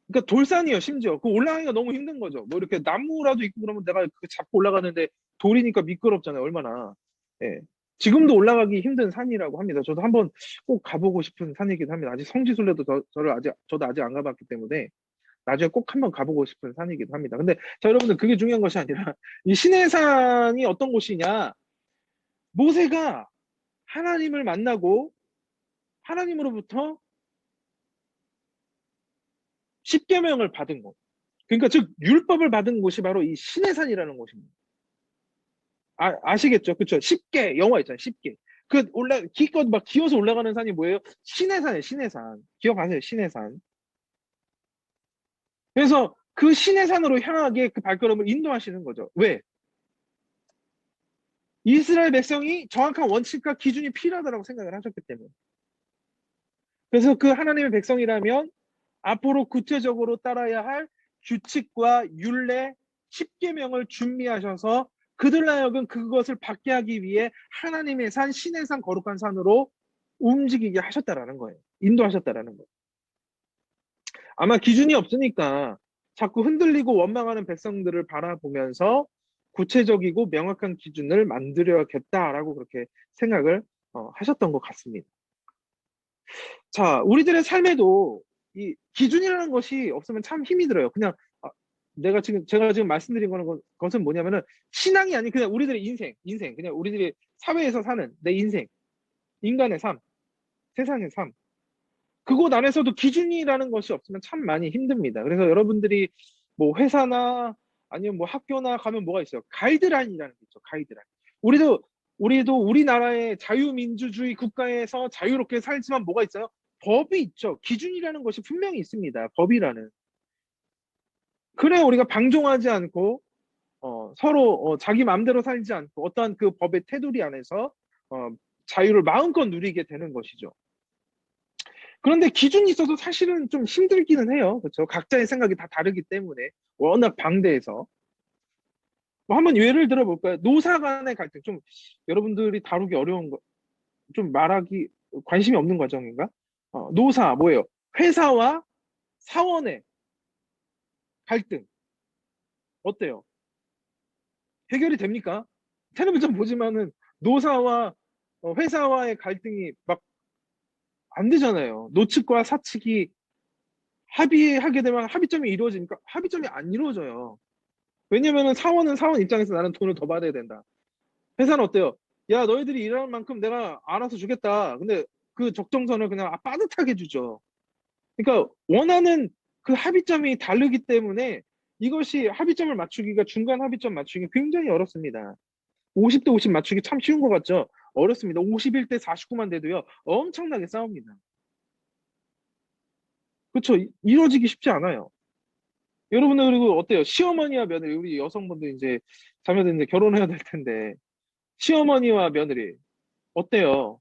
[SPEAKER 1] 그러니까 돌산이에요, 심지어. 그 올라가기가 너무 힘든 거죠. 뭐 이렇게 나무라도 있고 그러면 내가 그 잡고 올라가는데 돌이니까 미끄럽잖아요, 얼마나. 예. 지금도 올라가기 힘든 산이라고 합니다. 저도 한번 꼭 가보고 싶은 산이기도 합니다. 아직 성지순례도 저도 아직 안 가봤기 때문에 나중에 꼭 한번 가보고 싶은 산이기도 합니다. 근데 자, 여러분들 그게 중요한 것이 아니라 이 시내산이 어떤 곳이냐? 모세가 하나님을 만나고 하나님으로부터 십계명을 받은 곳. 그러니까 즉 율법을 받은 곳이 바로 이 시내산이라는 곳입니다. 아시겠죠? 그렇죠? 10개 영화 있잖아요. 10개. 기껏 막 기어서 올라가는 산이 뭐예요? 시내산이에요, 시내산. 기억하세요, 시내산. 그래서 그 시내산으로 향하게 그 발걸음을 인도하시는 거죠. 왜? 이스라엘 백성이 정확한 원칙과 기준이 필요하다고 생각을 하셨기 때문에. 그래서 그 하나님의 백성이라면 앞으로 구체적으로 따라야 할 규칙과 율례, 십계명을 준비하셔서 그들 하여금 그것을 받게 하기 위해 하나님의 산, 신의 산, 거룩한 산으로 움직이게 하셨다라는 거예요. 인도하셨다라는 거예요. 아마 기준이 없으니까 자꾸 흔들리고 원망하는 백성들을 바라보면서 구체적이고 명확한 기준을 만들어야겠다라고 그렇게 생각을 하셨던 것 같습니다. 자, 우리들의 삶에도 이 기준이라는 것이 없으면 참 힘이 들어요. 그냥 제가 지금 말씀드린 것은 뭐냐면은 신앙이 아닌 그냥 우리들의 인생, 그냥 우리들이 사회에서 사는 내 인생, 인간의 삶, 세상의 삶. 그곳 안에서도 기준이라는 것이 없으면 참 많이 힘듭니다. 그래서 여러분들이 뭐 회사나 아니면 뭐 학교나 가면 뭐가 있어요? 가이드라인이라는 게 있죠. 가이드라인. 우리도 우리나라의 자유민주주의 국가에서 자유롭게 살지만 뭐가 있어요? 법이 있죠. 기준이라는 것이 분명히 있습니다. 법이라는. 그래 우리가 방종하지 않고 서로 자기 마음대로 살지 않고 어떠한 그 법의 테두리 안에서 어, 자유를 마음껏 누리게 되는 것이죠. 그런데 기준이 있어서 사실은 좀 힘들기는 해요. 그렇죠? 각자의 생각이 다 다르기 때문에 워낙 방대해서. 뭐 한번 예를 들어볼까요? 노사 간의 갈등. 좀 여러분들이 다루기 어려운 거, 좀 말하기 관심이 없는 과정인가? 노사 뭐예요? 회사와 사원의 갈등 어때요? 해결이 됩니까? 텔레비전 보지만은 노사와 회사와의 갈등이 막 안 되잖아요. 노측과 사측이 합의하게 되면 합의점이 이루어지니까 합의점이 안 이루어져요. 왜냐면은 사원은 사원 입장에서 나는 돈을 더 받아야 된다. 회사는 어때요? 야, 너희들이 일하는 만큼 내가 알아서 주겠다. 근데 그 적정선을 그냥 빠듯하게 주죠. 그러니까 원하는 그 합의점이 다르기 때문에 이것이 합의점을 맞추기가 중간 합의점 맞추기 굉장히 어렵습니다. 50대 50 맞추기 참 쉬운 것 같죠? 어렵습니다. 51대 49만 돼도요, 엄청나게 싸웁니다. 그렇죠? 이루어지기 쉽지 않아요. 여러분들 그리고 어때요? 시어머니와 며느리, 우리 여성분들 이제 자녀들 이제 결혼해야 될 텐데, 시어머니와 며느리, 어때요?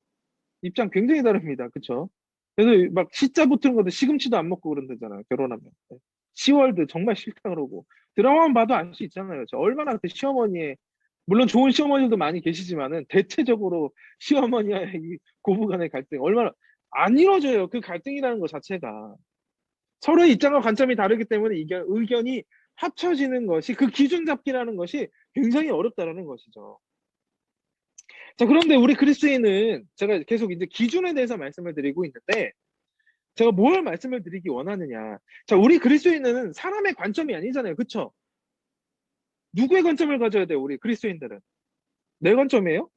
[SPEAKER 1] 입장 굉장히 다릅니다. 그쵸? 그래서 막 시자 붙은 것도 시금치도 안 먹고 그런다잖아요. 결혼하면. 시월드 정말 싫다 그러고. 드라마만 봐도 알 수 있잖아요. 저 얼마나 그 시어머니의, 물론 좋은 시어머니들도 많이 계시지만은 대체적으로 시어머니와의 이 고부간의 갈등 얼마나 안 이루어져요. 그 갈등이라는 것 자체가. 서로의 입장과 관점이 다르기 때문에 이게 의견이 합쳐지는 것이 그 기준 잡기라는 것이 굉장히 어렵다라는 것이죠. 자, 그런데 우리 그리스도인은 제가 계속 이제 기준에 대해서 말씀을 드리고 있는데 제가 뭘 말씀을 드리기 원하느냐. 자, 우리 그리스도인은 사람의 관점이 아니잖아요. 그쵸? 누구의 관점을 가져야 돼요, 우리 그리스도인들은? 내 관점이에요?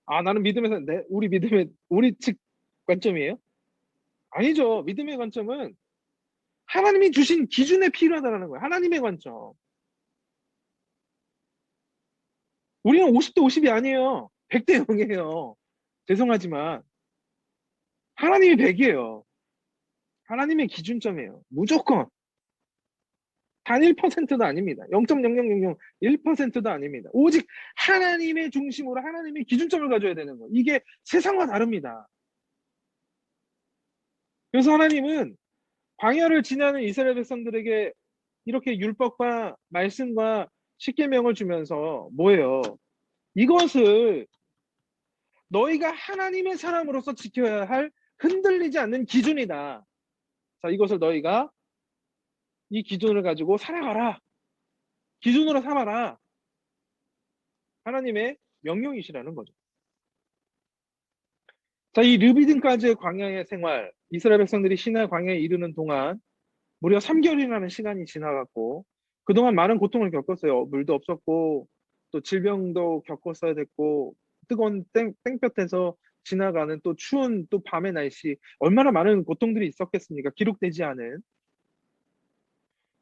[SPEAKER 1] 아, 나는 믿음에서 우리 믿음의 우리 측 관점이에요? 아니죠. 믿음의 관점은 하나님이 주신 기준에 필요하다는 거예요. 하나님의 관점. 우리는 50대 50이 아니에요. 100대 0이에요. 죄송하지만 하나님이 100이에요. 하나님의 기준점이에요. 무조건. 단 1%도 아닙니다. 0.0001%도 아닙니다. 오직 하나님의 중심으로 하나님의 기준점을 가져야 되는 거예요. 이게 세상과 다릅니다. 그래서 하나님은 광야를 지나는 이스라엘 백성들에게 이렇게 율법과 말씀과 십계명을 주면서 뭐예요? 이것을 너희가 하나님의 사람으로서 지켜야 할 흔들리지 않는 기준이다. 자, 이것을 너희가 이 기준을 가지고 살아가라. 기준으로 삼아라. 하나님의 명령이시라는 거죠. 자, 이 르비딘까지의 광야의 생활, 이스라엘 백성들이 시내 광야에 이르는 동안 무려 3개월이라는 시간이 지나갔고 그동안 많은 고통을 겪었어요. 물도 없었고 또 질병도 겪었어야 됐고 뜨거운 땡볕에서 지나가는 또 추운 또 밤의 날씨 얼마나 많은 고통들이 있었겠습니까? 기록되지 않은.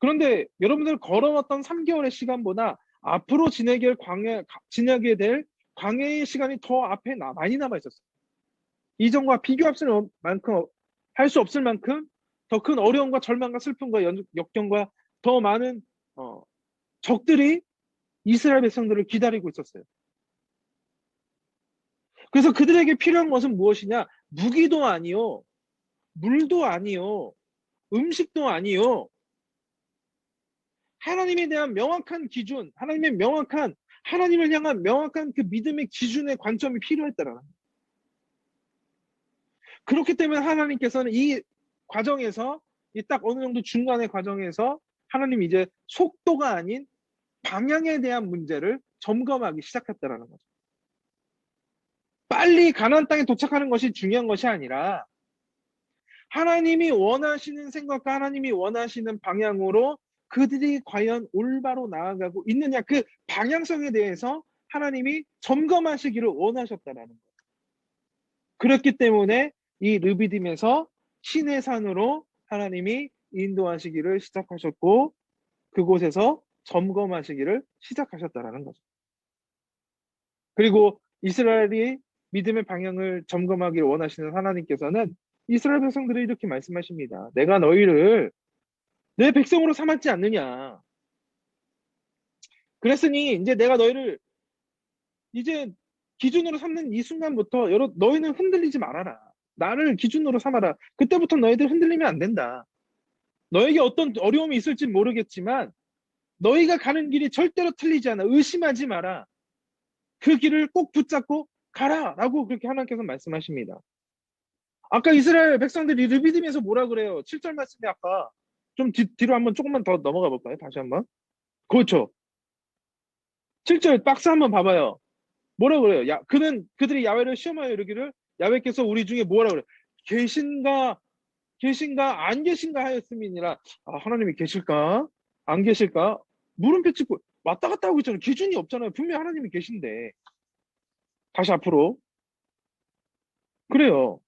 [SPEAKER 1] 그런데 여러분들 걸어왔던 3개월의 시간보다 앞으로 지나게 될 광야의 시간이 더 앞에 많이 남아 있었어요. 이전과 비교할 만큼, 할 수 없을 만큼 더 큰 어려움과 절망과 슬픔과 역경과 더 많은 적들이 이스라엘 백성들을 기다리고 있었어요. 그래서 그들에게 필요한 것은 무엇이냐? 무기도 아니요, 물도 아니요, 음식도 아니요. 하나님에 대한 명확한 기준, 하나님을 향한 명확한 그 믿음의 기준의 관점이 필요했다라는 거예요. 그렇기 때문에 하나님께서는 이 과정에서, 이 딱 어느 정도 중간의 과정에서 하나님이 이제 속도가 아닌 방향에 대한 문제를 점검하기 시작했다라는 거죠. 빨리 가나안 땅에 도착하는 것이 중요한 것이 아니라 하나님이 원하시는 생각과 하나님이 원하시는 방향으로 그들이 과연 올바로 나아가고 있느냐, 그 방향성에 대해서 하나님이 점검하시기를 원하셨다라는 거예요. 그렇기 때문에 이 르비딤에서 시내 산으로 하나님이 인도하시기를 시작하셨고 그곳에서 점검하시기를 시작하셨다라는 거죠. 그리고 이스라엘이 믿음의 방향을 점검하기를 원하시는 하나님께서는 이스라엘 백성들을 이렇게 말씀하십니다. 내가 너희를 내 백성으로 삼았지 않느냐. 그랬으니 이제 내가 너희를 이제 기준으로 삼는 이 순간부터 너희는 흔들리지 말아라. 나를 기준으로 삼아라. 그때부터 너희들 흔들리면 안 된다. 너에게 어떤 어려움이 있을지 모르겠지만 너희가 가는 길이 절대로 틀리지 않아. 의심하지 마라. 그 길을 꼭 붙잡고 가라. 라고 그렇게 하나님께서 말씀하십니다. 아까 이스라엘 백성들이 르비딤에서 뭐라 그래요? 7절 말씀에 아까 좀 뒤로 한번 조금만 더 넘어가 볼까요? 다시 한번. 그렇죠. 7절 박스 한번 봐봐요. 뭐라 그래요? 그들이 야훼를 시험하여 이르기를 야훼께서 우리 중에 뭐라 그래요? 계신가 안 계신가 하였음이니라. 하나님이 계실까? 안 계실까? 물음표 찍고 왔다 갔다 하고 있잖아요. 기준이 없잖아요. 분명 하나님이 계신데. 다시 앞으로. 그래요.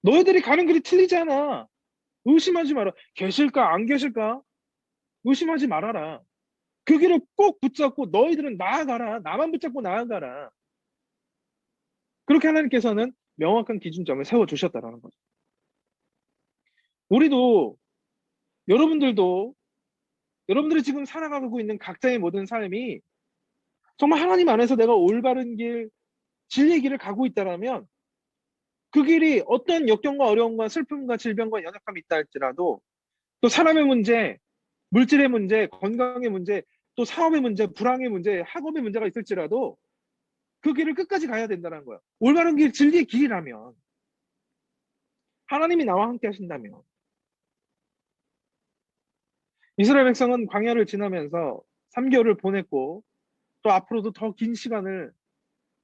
[SPEAKER 1] 너희들이 가는 길이 틀리지 않아. 의심하지 마라. 계실까 안 계실까? 의심하지 말아라. 그 길을 꼭 붙잡고 너희들은 나아가라. 나만 붙잡고 나아가라. 그렇게 하나님께서는 명확한 기준점을 세워주셨다라는 거죠. 우리도, 여러분들이 지금 살아가고 있는 각자의 모든 삶이 정말 하나님 안에서 내가 올바른 길, 진리의 길을 가고 있다면 그 길이 어떤 역경과 어려움과 슬픔과 질병과 연약함이 있다 할지라도 또 사람의 문제, 물질의 문제, 건강의 문제, 또 사업의 문제, 불황의 문제, 학업의 문제가 있을지라도 그 길을 끝까지 가야 된다는 거예요. 올바른 길, 진리의 길이라면, 하나님이 나와 함께 하신다면. 이스라엘 백성은 광야를 지나면서 3개월을 보냈고 또 앞으로도 더 긴 시간을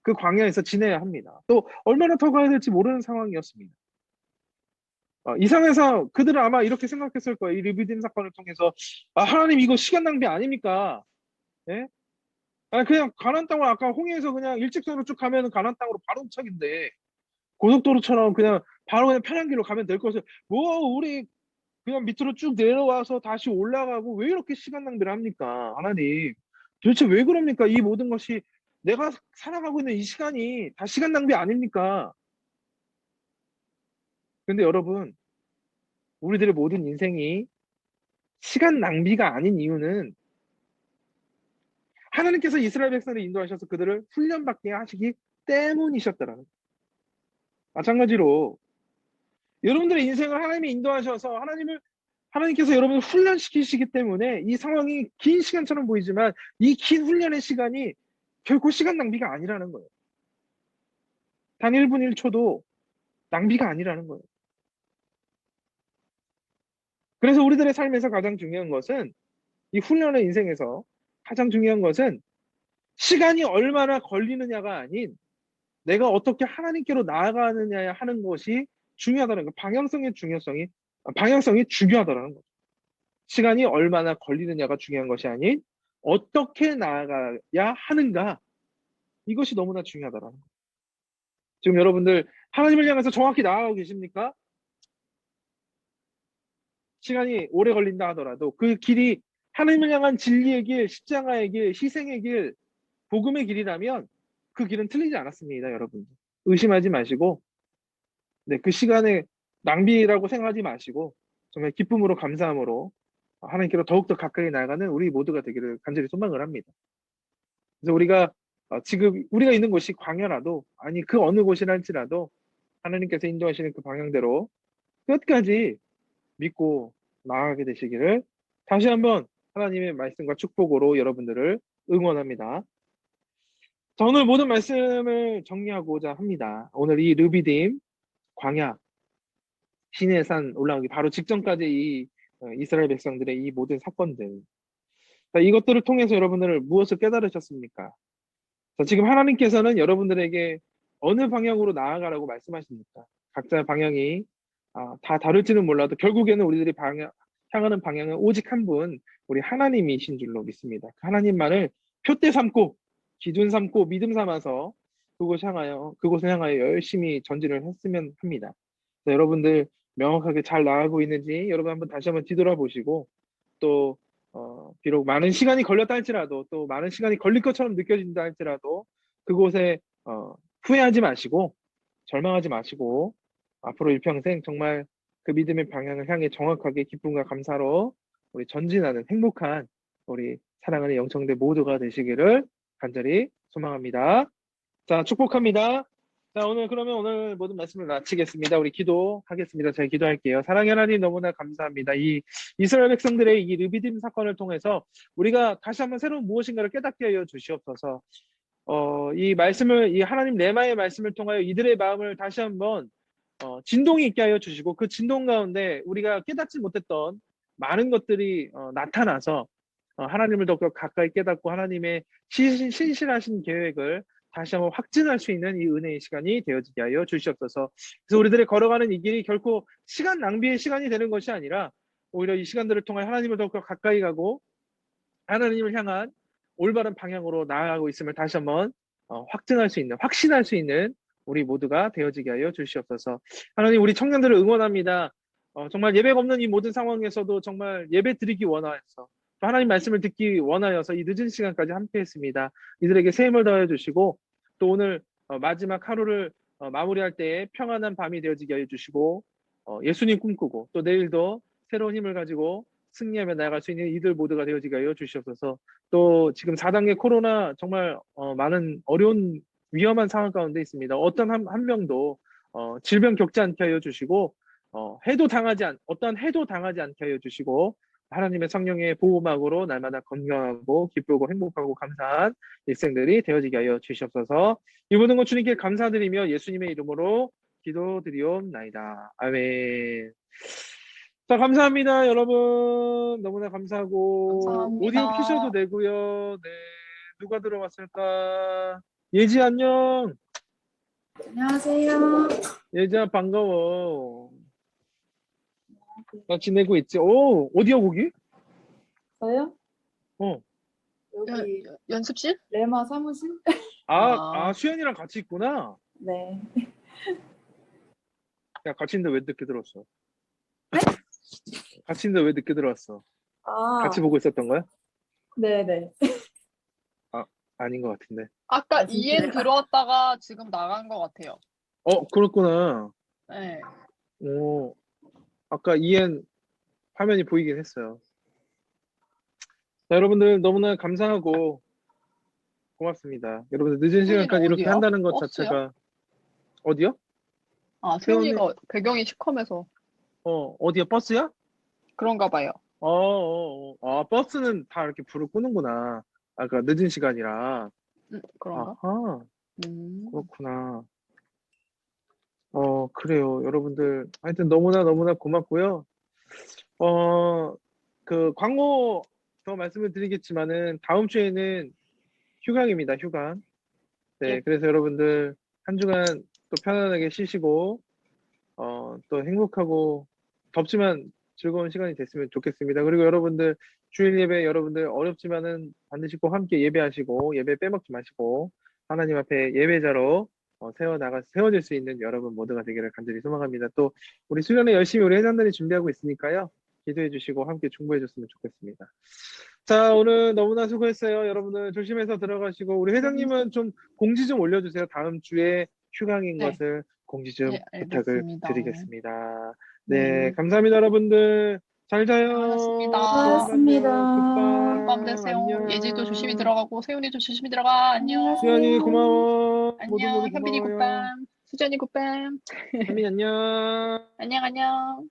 [SPEAKER 1] 그 광야에서 지내야 합니다. 또 얼마나 더 가야 될지 모르는 상황이었습니다. 이 상황에서 그들은 아마 이렇게 생각했을 거예요. 이 르비딤 사건을 통해서 하나님 이거 시간 낭비 아닙니까? 예? 그냥 가나안 땅으로 아까 홍해에서 그냥 일직선으로 쭉 가면 가나안 땅으로 바로 도착인데 고속도로처럼 바로 그냥 편한 길로 가면 될 것을 우리 그냥 밑으로 쭉 내려와서 다시 올라가고 왜 이렇게 시간 낭비를 합니까? 하나님 도대체 왜 그럽니까? 이 모든 것이 내가 살아가고 있는 이 시간이 다 시간 낭비 아닙니까? 근데 여러분, 우리들의 모든 인생이 시간 낭비가 아닌 이유는 하나님께서 이스라엘 백성을 인도하셔서 그들을 훈련받게 하시기 때문이셨더라는 거예요. 마찬가지로 여러분들의 인생을 하나님이 인도하셔서 하나님께서 여러분을 훈련시키시기 때문에 이 상황이 긴 시간처럼 보이지만 이 긴 훈련의 시간이 결코 시간 낭비가 아니라는 거예요. 단 1분 1초도 낭비가 아니라는 거예요. 그래서 우리들의 삶에서 가장 중요한 것은, 이 훈련의 인생에서 가장 중요한 것은 시간이 얼마나 걸리느냐가 아닌 내가 어떻게 하나님께로 나아가느냐 하는 것이 중요하다는 거. 방향성이 중요하다는 거죠. 시간이 얼마나 걸리느냐가 중요한 것이 아닌 어떻게 나아가야 하는가, 이것이 너무나 중요하다는 거죠. 지금 여러분들 하나님을 향해서 정확히 나아가고 계십니까? 시간이 오래 걸린다 하더라도 그 길이 하나님을 향한 진리의 길, 십자가의 길, 희생의 길, 복음의 길이라면 그 길은 틀리지 않았습니다, 여러분들. 의심하지 마시고, 네, 그 시간에 낭비라고 생각하지 마시고, 정말 기쁨으로 감사함으로 하나님께로 더욱더 가까이 나아가는 우리 모두가 되기를 간절히 소망을 합니다. 그래서 우리가 지금 우리가 있는 곳이 광야라도, 아니 그 어느 곳이라 할지라도 하나님께서 인도하시는 그 방향대로 끝까지 믿고 나아가게 되시기를 다시 한번 하나님의 말씀과 축복으로 여러분들을 응원합니다. 자, 오늘 모든 말씀을 정리하고자 합니다. 오늘 이 르비딤 광야 시내산 올라가기 바로 직전까지 이 이스라엘 백성들의 이 모든 사건들, 자, 이것들을 통해서 여러분들 무엇을 깨달으셨습니까? 자, 지금 하나님께서는 여러분들에게 어느 방향으로 나아가라고 말씀하십니까? 각자의 방향이 다 다를지는 몰라도 결국에는 우리들이 향하는 방향은 오직 한 분, 우리 하나님이신 줄로 믿습니다. 그 하나님만을 표대 삼고 기준 삼고 믿음 삼아서 그곳을 향하여 열심히 전진을 했으면 합니다. 자, 여러분들 명확하게 잘 나가고 있는지 여러분 다시 한번 뒤돌아보시고, 또 비록 많은 시간이 걸렸다 할지라도, 또 많은 시간이 걸릴 것처럼 느껴진다 할지라도 그곳에 후회하지 마시고 절망하지 마시고 앞으로 일평생 정말 그 믿음의 방향을 향해 정확하게 기쁨과 감사로 우리 전진하는 행복한 우리 사랑하는 영청대 모두가 되시기를 간절히 소망합니다. 자, 축복합니다. 자, 오늘 모든 말씀을 마치겠습니다. 우리 기도하겠습니다. 제가 기도할게요. 사랑의 하나님, 너무나 감사합니다. 이 이스라엘 백성들의 이 르비딤 사건을 통해서 우리가 다시 한번 새로운 무엇인가를 깨닫게 하여 주시옵소서. 이 하나님 레마의 말씀을 통하여 이들의 마음을 다시 한번 진동이 있게 하여 주시고, 그 진동 가운데 우리가 깨닫지 못했던 많은 것들이 나타나서 하나님을 더 가까이 깨닫고 하나님의 신실하신 계획을 다시 한번 확증할 수 있는 이 은혜의 시간이 되어지게 하여 주시옵소서. 그래서 우리들의 걸어가는 이 길이 결코 시간 낭비의 시간이 되는 것이 아니라 오히려 이 시간들을 통해 하나님을 더욱 가까이 가고 하나님을 향한 올바른 방향으로 나아가고 있음을 다시 한번 확신할 수 있는 우리 모두가 되어지게 하여 주시옵소서. 하나님, 우리 청년들을 응원합니다. 정말 예배가 없는 이 모든 상황에서도 정말 예배 드리기 원하여서, 하나님 말씀을 듣기 원하여서 이 늦은 시간까지 함께했습니다. 이들에게 새 힘을 더해 주시고, 또 오늘 마지막 하루를 마무리할 때에 평안한 밤이 되어지게 하여 주시고, 예수님 꿈꾸고 또 내일도 새로운 힘을 가지고 승리하며 나아갈 수 있는 이들 모두가 되어지게 하여 주시옵소서. 또 지금 4단계 코로나 정말 많은 어려운 위험한 상황 가운데 있습니다. 어떤 한 명도 질병 겪지 않게 하여 주시고, 어떠한 해도 당하지 않게 하여 주시고, 하나님의 성령의 보호막으로 날마다 건강하고 기쁘고 행복하고 감사한 일생들이 되어지게 하여 주시옵소서. 이 모든 것 주님께 감사드리며 예수님의 이름으로 기도드리옵나이다. 아멘. 자, 감사합니다, 여러분. 너무나 감사하고
[SPEAKER 2] 감사합니다.
[SPEAKER 1] 오디오 키셔도 되고요. 네, 누가 들어왔을까? 예지 안녕.
[SPEAKER 2] 안녕하세요.
[SPEAKER 1] 예지야 반가워. 나 지내고 있지? 오, 어디야 거기?
[SPEAKER 2] 저요?
[SPEAKER 1] 어.
[SPEAKER 2] 여기
[SPEAKER 3] 연습실?
[SPEAKER 2] 레마 사무실?
[SPEAKER 1] 수현이랑 같이 있구나.
[SPEAKER 2] 네.
[SPEAKER 1] 야, 같이 있는데 왜 늦게 들어왔어? 같이 있는데 왜 늦게 들어왔어? 같이 보고 있었던 거야?
[SPEAKER 2] 네네.
[SPEAKER 1] 아닌 것 같은데.
[SPEAKER 3] 아까
[SPEAKER 2] 진짜요?
[SPEAKER 3] EN 들어왔다가 지금 나간 것 같아요.
[SPEAKER 1] 그렇구나.
[SPEAKER 3] 네.
[SPEAKER 1] 오, 아까 EN 화면이 보이긴 했어요. 자, 여러분들 너무나 감사하고 고맙습니다. 여러분들 늦은 시간까지 이렇게
[SPEAKER 3] 어디야?
[SPEAKER 1] 한다는 것
[SPEAKER 3] 버스야?
[SPEAKER 1] 자체가. 어디요?
[SPEAKER 3] 세훈이가 배경이 시커매서
[SPEAKER 1] 어디야? 버스야?
[SPEAKER 3] 그런가 봐요.
[SPEAKER 1] 버스는 다 이렇게 불을 끄는구나. 아까 늦은 시간이라.
[SPEAKER 3] 그런가?
[SPEAKER 1] 아하,
[SPEAKER 3] 음.
[SPEAKER 1] 그렇구나. 그래요. 여러분들 하여튼 너무나 고맙고요. 그 광고 더 말씀을 드리겠지만은 다음 주에는 휴강입니다. 휴강. 네,
[SPEAKER 3] 예.
[SPEAKER 1] 그래서 여러분들 한 주간 또 편안하게 쉬시고 또 행복하고 덥지만 즐거운 시간이 됐으면 좋겠습니다. 그리고 여러분들 주일 예배 여러분들 어렵지만은 반드시 꼭 함께 예배하시고 예배 빼먹지 마시고 하나님 앞에 예배자로 세워질 수 있는 여러분 모두가 되기를 간절히 소망합니다. 또 우리 수련회 열심히 우리 회장들이 준비하고 있으니까요. 기도해 주시고 함께 중보해 줬으면 좋겠습니다. 자, 오늘 너무나 수고했어요. 여러분들 조심해서 들어가시고 우리 회장님은 좀 공지 좀 올려주세요. 다음 주에 휴강인
[SPEAKER 3] 네.
[SPEAKER 1] 것을 공지 좀
[SPEAKER 3] 네,
[SPEAKER 1] 부탁을
[SPEAKER 3] 알겠습니다.
[SPEAKER 1] 드리겠습니다.
[SPEAKER 3] 네.
[SPEAKER 1] 네, 감사합니다, 여러분들. 잘 자요.
[SPEAKER 3] 고맙습니다.
[SPEAKER 2] 고맙습니다.
[SPEAKER 1] 굿밤.
[SPEAKER 3] 밤 되세요.
[SPEAKER 1] 안녕.
[SPEAKER 3] 예지도 조심히 들어가고 세훈이도 조심히 들어가. 안녕.
[SPEAKER 1] 수연이 고마워. 모두
[SPEAKER 3] 안녕.
[SPEAKER 1] 모두
[SPEAKER 3] 현빈이
[SPEAKER 1] 고마워요.
[SPEAKER 3] 굿밤. 수전이 굿밤.
[SPEAKER 1] 현민 안녕.
[SPEAKER 3] 안녕 안녕.